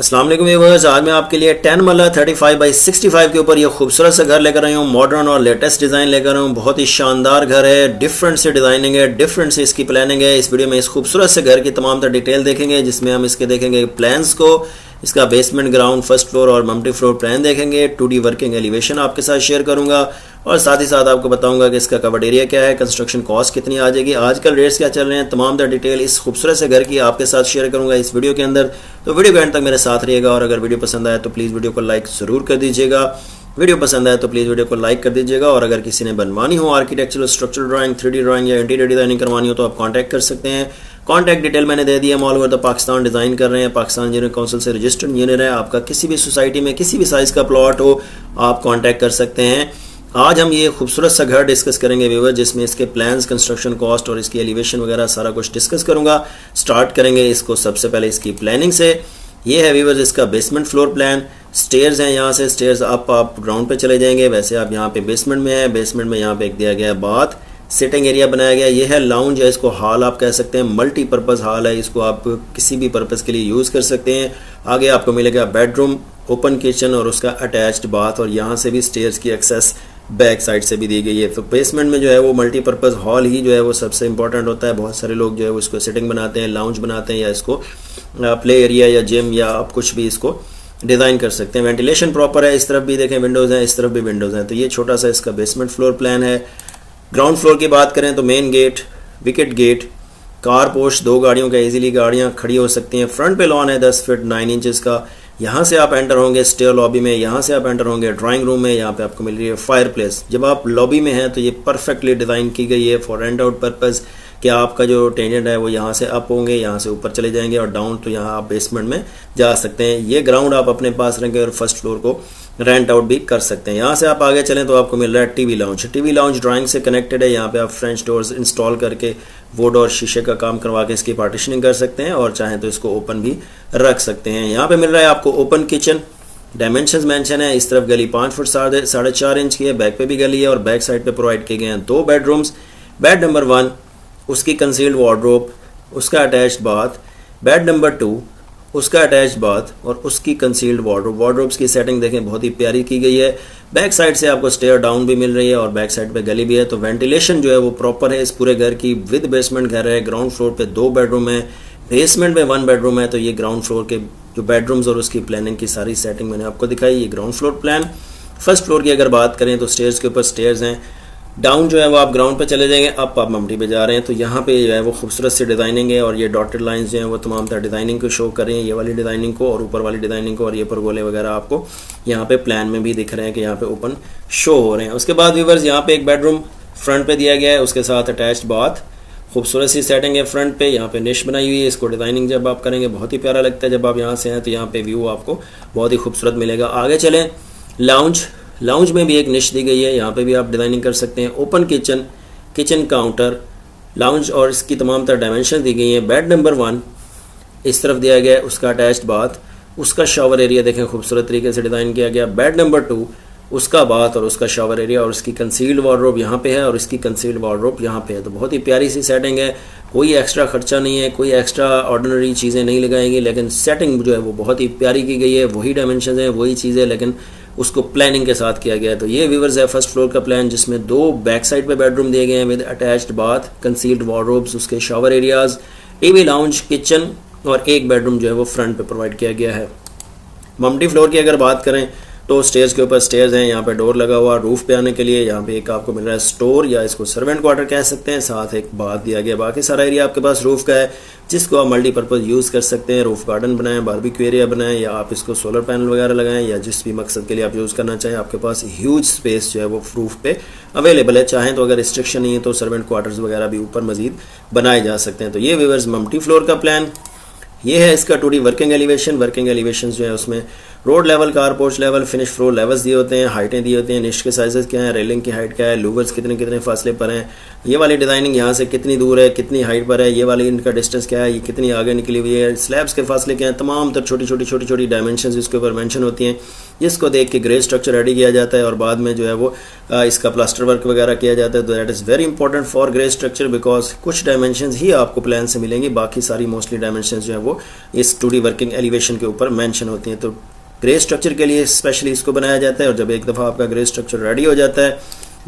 अस्सलाम वालेकुम व्यूअर्स, आज मैं आपके लिए 10 मरला 35 बाई 65 के ऊपर ये खूबसूरत सा घर लेकर आई हूँ। मॉडर्न और लेटेस्ट डिज़ाइन लेकर आई हूँ। बहुत ही शानदार घर है, डिफरेंट से डिज़ाइनिंग है, डिफरेंट से इसकी प्लानिंग है। इस वीडियो में इस खूबसूरत से घर की तमाम तर डिटेल देखेंगे, जिसमें हम इसके देखेंगे प्लान्स को, इसका बेसमेंट, ग्राउंड, फर्स्ट फ्लोर और मल्टी फ्लोर प्लान देखेंगे। 2D वर्किंग एलिवेशन आपके साथ शेयर करूंगा और साथ ही साथ आपको बताऊंगा कि इसका कवर्ड एरिया क्या है, कंस्ट्रक्शन कॉस्ट कितनी आ जाएगी, आजकल रेट्स क्या चल रहे हैं, तमाम द डिटेल इस खूबसूरत से घर की आपके साथ शेयर करूंगा इस वीडियो के अंदर। तो वीडियो के एंड तक मेरे साथ रहिएगा और अगर वीडियो पसंद आए तो प्लीज़ वीडियो को लाइक ज़रूर कर दीजिएगा। वीडियो पसंद आए तो प्लीज़ वीडियो को लाइक कर दीजिएगा। और अगर किसी ने बनवानी हो architectural, structural drawing, 3D drawing या इंटीरियर डिज़ाइनिंग करवानी हो तो आप कॉन्टैक्ट कर सकते हैं। कॉन्टैक्ट डिटेल मैंने दे दिया। All over the Pakistan design कर रहे हैं, पाकिस्तान इंजीनियर काउंसिल से रजिस्टर्ड इंजीनियर है। आपका किसी भी सोसाइटी में किसी भी साइज़ का प्लॉट हो आप कॉन्टैक्ट कर सकते हैं। आज हम ये खूबसूरत सा घर डिस्कस करेंगे व्यूअर, जिसमें इसके प्लान्स, कंस्ट्रक्शन कॉस्ट और इसकी एलिवेशन वगैरह सारा कुछ डिस्कस करूंगा। स्टार्ट करेंगे इसको सबसे पहले इसकी प्लानिंग से। ये है व्यूअर इसका बेसमेंट फ्लोर प्लान। स्टेयर्स हैं, यहाँ से स्टेयर्स अप आप ग्राउंड पे चले जाएंगे। वैसे आप यहाँ पे बेसमेंट में हैं, बेसमेंट में यहाँ पे एक दिया गया है बाथ, सिटिंग एरिया बनाया गया। ये है लाउंज है, इसको हॉल आप कह सकते हैं, मल्टीपर्पज़ हॉल है, इसको आप किसी भी पर्पज़ के लिए यूज़ कर सकते हैं। आगे आपको मिलेगा बेडरूम, ओपन किचन और उसका अटैच्ड बाथ, और यहाँ से भी स्टेयर्स की एक्सेस बैक साइड से भी दी गई है। तो बेसमेंट में जो है वो मल्टीपर्पज़ हॉल ही जो है वो सबसे इंपॉर्टेंट होता है। बहुत सारे लोग जो है वो इसको सिटिंग बनाते हैं, लाउंज बनाते हैं, या इसको प्ले एरिया या जिम या आप कुछ भी इसको डिज़ाइन कर सकते हैं। वेंटिलेशन प्रॉपर है, इस तरफ भी देखें विंडोज़ हैं, इस तरफ भी विंडोज़ हैं। तो ये छोटा सा इसका बेसमेंट फ्लोर प्लान है। ग्राउंड फ्लोर की बात करें तो main gate, wicket gate, car post, 2 गाड़ियों का इजीली गाड़ियां खड़ी हो सकती हैं। फ्रंट पे लॉन है 10 फीट 9 इंचेस का। यहाँ से आप एंटर होंगे स्टेयर लॉबी में, यहाँ से आप एंटर होंगे ड्राइंग रूम में। यहाँ पे आपको मिल रही है फायर प्लेस। जब आप लॉबी में हैं तो ये परफेक्टली डिज़ाइन की गई है फॉर रेंट आउट पर्पज़, कि आपका जो टेनेंट है वो यहाँ से अप होंगे, यहाँ से ऊपर चले जाएंगे, और डाउन तो यहाँ आप बेसमेंट में जा सकते हैं। ये ग्राउंड आप अपने पास रखेंगे और फर्स्ट फ्लोर को रेंट आउट भी कर सकते हैं। यहाँ से आप आगे चलें तो आपको मिल रहा है TV lounge. TV lounge drawing से कनेक्टेड है। यहाँ पे आप फ्रेंच डोर्स इंस्टॉल करके वुड और शीशे का काम करवा के इसकी पार्टीशनिंग कर सकते हैं, और चाहें तो इसको ओपन भी रख सकते हैं। यहाँ पे मिल रहा है आपको ओपन किचन। डायमेंशंस मेंशन है, इस तरफ गली 5 फुट 4.5 इंच की है, बैक पे भी गली है, और बैक साइड पे प्रोवाइड किए गए हैं 2 बेडरूम्स। बेड नंबर 1, उसकी कंसील्ड वार्डरोब, उसका अटैच्ड बाथ। बेड नंबर 2, उसका अटैच्ड बाथ और उसकी कंसील्ड वार्डरोब। वार्डरोब्स की सेटिंग देखें बहुत ही प्यारी की गई है। बैक साइड से आपको स्टेयर डाउन भी मिल रही है और बैक साइड पे गली भी है। तो वेंटिलेशन जो है वो प्रॉपर है इस पूरे घर की। विद बेसमेंट घर है। ग्राउंड फ्लोर पे 2 बेडरूम है, बेसमेंट में 1 बेडरूम है। तो ये ग्राउंड फ्लोर के जो बेडरूम्स और उसकी प्लानिंग की सारी सेटिंग मैंने आपको दिखाई। ये ground floor plan. First floor की अगर बात करें तो स्टेयर्स के ऊपर स्टेयर्स हैं। डाउन जो है वो आप ग्राउंड पे चले जाएंगे, अप आप मम्टी पे जा रहे हैं। तो यहाँ पे जो है वो खूबसूरत सी डिज़ाइनिंग है, और ये डॉटेड लाइंस जो हैं वो तमाम तरह डिज़ाइनिंग को शो कर रही हैं। ये वाली डिज़ाइनिंग को और ऊपर वाली डिज़ाइनिंग को, और ये परगोले वगैरह आपको यहाँ पे प्लान में भी दिख रहे हैं कि यहाँ पे ओपन शो हो रहे हैं। उसके बाद व्यूअर्स यहाँ पे एक बेडरूम फ्रंट पे दिया गया है, उसके साथ अटैच्ड बाथ। खूबसूरत सी सेटिंग है फ्रंट पे। यहाँ पे निश बनाई हुई है। इसको डिज़ाइनिंग जब आप करेंगे बहुत ही प्यारा लगता है। जब आप यहाँ से हैं तो यहाँ पे व्यू आपको बहुत ही खूबसूरत मिलेगा। आगे चलें, लाउंज। लाउंज में भी एक निश दी गई है, यहाँ पे भी आप डिज़ाइनिंग कर सकते हैं। Open kitchen, kitchen counter, lounge और इसकी तमाम तरह डायमेंशन दी गई हैं। बेड नंबर 1 इस तरफ दिया गया है, उसका अटैच्ड बाथ, उसका शावर एरिया देखें खूबसूरत तरीके से डिज़ाइन किया गया। बेड नंबर 2 उसका बाथ और उसका शावर एरिया, और उसकी कंसील्ड वार्डरोब यहाँ पे है और इसकी कंसील्ड वार्डरोब यहाँ पे है। तो बहुत ही प्यारी सी सेटिंग है। कोई एक्स्ट्रा खर्चा नहीं है, कोई एक्स्ट्रा ऑर्डिनरी चीज़ें नहीं लगाएंगी, लेकिन सेटिंग जो है वो बहुत ही प्यारी की गई है। वही डायमेंशन है, वही चीज़ है, लेकिन उसको प्लानिंग के साथ किया गया है। तो ये व्यूअर्स है फर्स्ट फ्लोर का प्लान, जिसमें 2 बैक साइड पे बेडरूम दिए गए हैं with attached bath, concealed wardrobes, उसके shower areas, TV lounge, kitchen, और एक बेडरूम जो है वो फ्रंट पे प्रोवाइड किया गया है। मल्टी फ्लोर की अगर बात करें तो स्टेयर्स के ऊपर स्टेयर्स हैं, यहाँ पे डोर लगा हुआ रूफ पे आने के लिए। यहाँ पे एक आपको मिल रहा है स्टोर, या इसको सर्वेंट क्वार्टर कह सकते हैं, साथ एक बाथ दिया गया। बाकी सारा एरिया आपके पास रूफ का है, जिसको आप मल्टीपर्पज़ यूज़ कर सकते हैं। रूफ गार्डन बनाएं, बारबेक्यू एरिया बनाएं, या आप इसको सोलर पैनल वगैरह लगाएं, या जिस भी मकसद के लिए आप यूज़ करना चाहें। आपके पास ह्यूज स्पेस जो है वो रूफ पे अवेलेबल है। चाहें तो अगर रिस्ट्रिक्शन नहीं है तो सर्वेंट क्वार्टर्स वगैरह भी ऊपर मजीद बनाए जा सकते हैं। तो ये व्यूअर्स मल्टी फ्लोर का प्लान। ये है इसका 2D working elevation. Working elevation जो है उसमें road level, car porch level, finish floor levels दिए होते हैं, हाइटें दी होती हैं, निश के साइजेस क्या हैं, रेलिंग की हाइट क्या है, लूवर्स कितने कितने फासले पर हैं, ये वाली डिज़ाइनिंग यहाँ से कितनी दूर है, कितनी हाइट पर है, ये वाली इनका डिस्टेंस क्या है, ये कितनी आगे निकली हुई है, स्लैब्स के फासले क्या हैं, तमाम तर छोटी छोटी डायमेंशन इसके ऊपर मेंशन होती हैं, जिसको देख के ग्रे स्ट्रक्चर रेडी किया जाता है और बाद में जो है वो इसका प्लास्टर वर्क वगैरह किया जाता है। तो that is very important for grey structure, because कुछ डायमेंशंस ही आपको प्लान से मिलेंगी, बाकी सारी मोस्टली डायमेंशंस जो है वो इस 2D वर्किंग एलिवेशन के ऊपर मेंशन होती हैं। तो ग्रे स्ट्रक्चर के लिए स्पेशली इसको बनाया जाता है और जब एक दफ़ा आपका ग्रे स्ट्रक्चर रेडी हो जाता है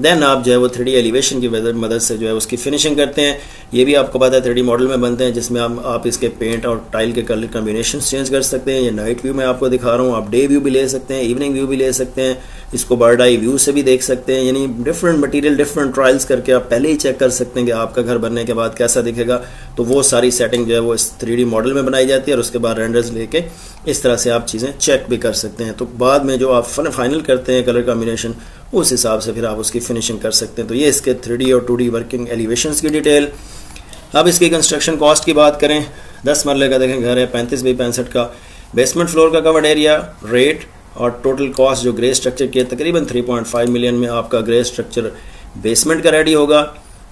देन आप जो है वो 3D एलिवेशन की मदद से जो है उसकी फिनिशिंग करते हैं। ये भी आपको पता है 3D मॉडल में बनते हैं, जिसमें आप इसके पेंट और टाइल के कलर कॉम्बिनेशन चेंज कर सकते हैं। ये नाइट व्यू में आपको दिखा रहा हूँ, आप डे व्यू भी ले सकते हैं, इवनिंग व्यू भी ले सकते हैं, इसको बर्ड आई व्यू से भी देख सकते हैं, यानी डिफरेंट मटेरियल डिफरेंट ट्रायल्स करके आप पहले ही चेक कर सकते हैं कि आपका घर बनने के बाद कैसा दिखेगा। तो वो सारी सेटिंग जो है वो इस 3D मॉडल में बनाई जाती है और उसके बाद रेंडर्स लेके इस तरह से आप चीज़ें चेक भी कर सकते हैं। तो बाद में जो आप फाइनल करते हैं कलर कॉम्बिनेशन, उस हिसाब से फिर आप उसकी फिनिशिंग कर सकते हैं। तो ये इसके 3D और 2D वर्किंग एलिवेशंस की डिटेल। अब इसकी कंस्ट्रक्शन कॉस्ट की बात करें, 10 मरले का देखें घर है, 35 बाई 65 का, बेसमेंट फ्लोर का कवर्ड एरिया, रेट और टोटल कॉस्ट जो ग्रे स्ट्रक्चर की है तकरीबन 3.5 मिलियन में आपका ग्रे स्ट्रक्चर बेसमेंट का रेडी होगा।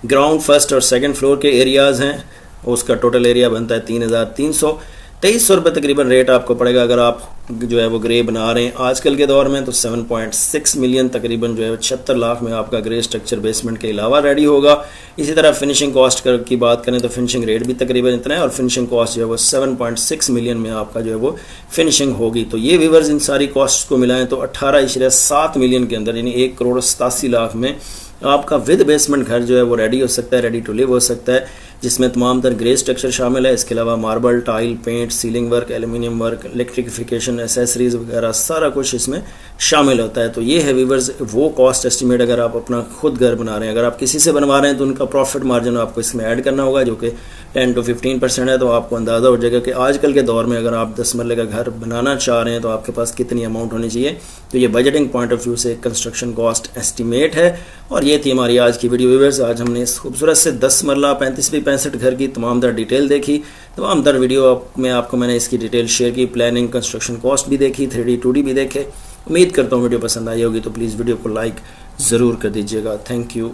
ग्राउंड, फर्स्ट और सेकंड फ्लोर के एरियाज़ हैं, उसका टोटल एरिया बनता है 3,323 रुपये तकरीबन रेट आपको पड़ेगा। अगर आप जो है वो ग्रे बना रहे हैं आजकल के दौर में तो 7.6 मिलियन तकरीबन जो है 76 लाख में आपका ग्रे स्ट्रक्चर बेसमेंट के अलावा रेडी होगा। इसी तरह फिनिशिंग कॉस्ट की बात करें तो फिनिशिंग रेट भी तकरीबन इतना है और फिनिशिंग कॉस्ट जो है वो 7.6 मिलियन में आपका जो है वो फिनिशिंग होगी। तो ये व्यूअर्स इन सारी कॉस्ट को मिलाएं तो 18.7 मिलियन के अंदर यानी 1,87,00,000 में आपका विद बेसमेंट घर जो है वो रेडी हो सकता है, रेडी टू लिव हो सकता है, जिसमें तमाम तर ग्रे स्ट्रक्चर शामिल है। इसके अलावा marble, tile, paint, ceiling work, aluminium work, electrification, accessories वगैरह सारा कुछ इसमें शामिल होता है। तो ये है व्यूअर्स वो कॉस्ट एस्टिमेट अगर आप अपना खुद घर बना रहे हैं। अगर आप किसी से बनवा रहे हैं तो उनका प्रॉफिट मार्जिन आपको इसमें ऐड करना होगा जो कि 10 to 15% है। तो आपको अंदाज़ा हो जाएगा कि आजकल के दौर में अगर आप 10 मरले का घर बनाना चाह रहे हैं तो आपके पास कितनी अमाउंट होनी चाहिए। तो ये बजटिंग पॉइंट ऑफ व्यू से कंस्ट्रक्शन कॉस्ट एस्टिमेट है। और ये थी हमारी आज की वीडियो व्यूअर्स। आज हमने इस खूबसूरत से 10 मरला 35 बाई 65 घर की तमाम तर डिटेल देखी। तमाम तर वीडियो में आपको मैंने इसकी डिटेल शेयर की, प्लानिंग, कंस्ट्रक्शन कॉस्ट भी देखी, 3D 2D भी देखे। उम्मीद करता हूँ वीडियो पसंद आई होगी, तो प्लीज़ वीडियो को लाइक ज़रूर कर दीजिएगा। Thank you.